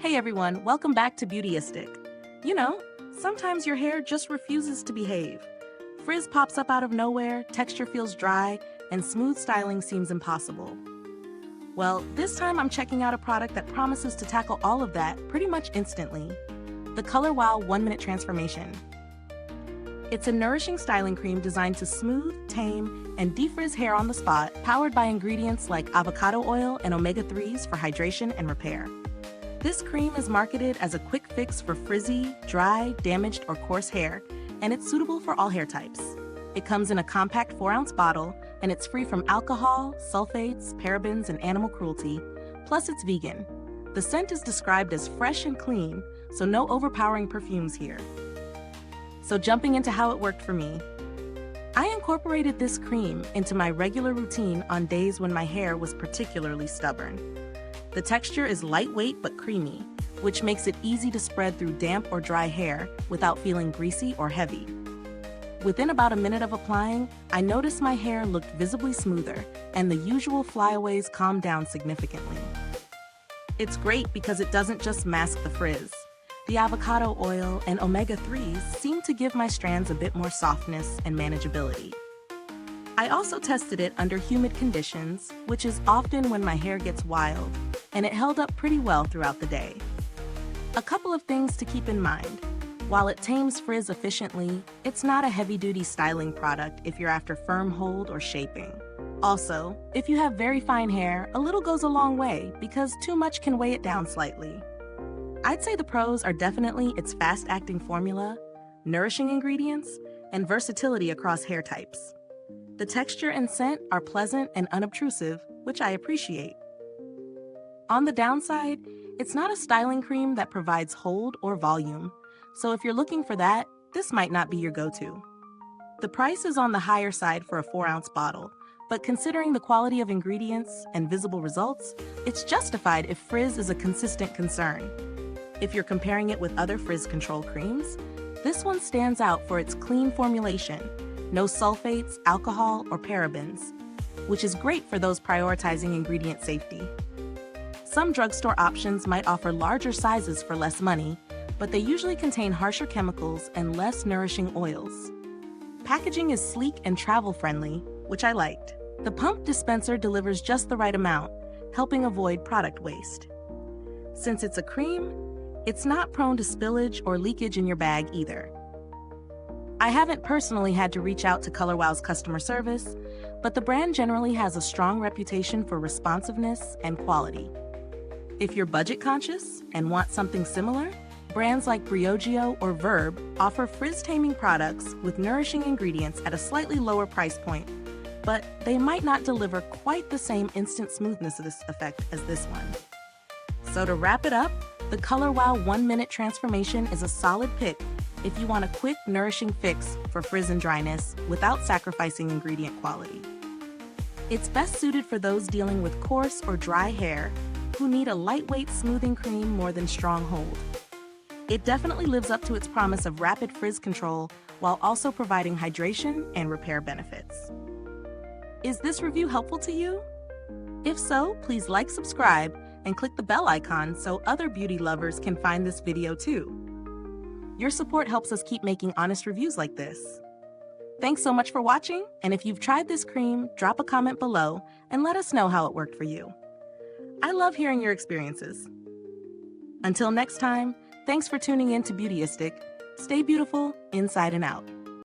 Hey everyone, welcome back to Beautyistic. You know, sometimes your hair just refuses to behave. Frizz pops up out of nowhere, texture feels dry, and smooth styling seems impossible. Well, this time I'm checking out a product that promises to tackle all of that pretty much instantly. The Color Wow 1-Minute Transformation. It's a nourishing styling cream designed to smooth, tame, and defrizz hair on the spot, powered by ingredients like avocado oil and omega-3s for hydration and repair. This cream is marketed as a quick fix for frizzy, dry, damaged, or coarse hair, and it's suitable for all hair types. It comes in a compact 4-ounce bottle, and it's free from alcohol, sulfates, parabens, and animal cruelty, plus it's vegan. The scent is described as fresh and clean, so no overpowering perfumes here. So jumping into how it worked for me. I incorporated this cream into my regular routine on days when my hair was particularly stubborn. The texture is lightweight but creamy, which makes it easy to spread through damp or dry hair without feeling greasy or heavy. Within about a minute of applying, I noticed my hair looked visibly smoother, and the usual flyaways calmed down significantly. It's great because it doesn't just mask the frizz. The avocado oil and omega-3s seem to give my strands a bit more softness and manageability. I also tested it under humid conditions, which is often when my hair gets wild, and it held up pretty well throughout the day. A couple of things to keep in mind. While it tames frizz efficiently, it's not a heavy-duty styling product if you're after firm hold or shaping. Also, if you have very fine hair, a little goes a long way because too much can weigh it down slightly. I'd say the pros are definitely its fast-acting formula, nourishing ingredients, and versatility across hair types. The texture and scent are pleasant and unobtrusive, which I appreciate. On the downside, it's not a styling cream that provides hold or volume, so if you're looking for that, this might not be your go-to. The price is on the higher side for a 4-ounce bottle, but considering the quality of ingredients and visible results, it's justified if frizz is a consistent concern. If you're comparing it with other frizz control creams, this one stands out for its clean formulation, no sulfates, alcohol, or parabens, which is great for those prioritizing ingredient safety. Some drugstore options might offer larger sizes for less money, but they usually contain harsher chemicals and less nourishing oils. Packaging is sleek and travel-friendly, which I liked. The pump dispenser delivers just the right amount, helping avoid product waste. Since it's a cream, it's not prone to spillage or leakage in your bag either. I haven't personally had to reach out to Color Wow's customer service, but the brand generally has a strong reputation for responsiveness and quality. If you're budget conscious and want something similar, brands like Briogeo or Verb offer frizz-taming products with nourishing ingredients at a slightly lower price point, but they might not deliver quite the same instant smoothness of this effect as this one. So to wrap it up, the Color Wow 1-Minute Transformation is a solid pick if you want a quick, nourishing fix for frizz and dryness without sacrificing ingredient quality. It's best suited for those dealing with coarse or dry hair who need a lightweight smoothing cream more than strong hold. It definitely lives up to its promise of rapid frizz control while also providing hydration and repair benefits. Is this review helpful to you? If so, please like, subscribe, and click the bell icon so other beauty lovers can find this video too. Your support helps us keep making honest reviews like this. Thanks so much for watching, and if you've tried this cream, drop a comment below and let us know how it worked for you. I love hearing your experiences. Until next time, thanks for tuning in to Beautyistic. Stay beautiful inside and out.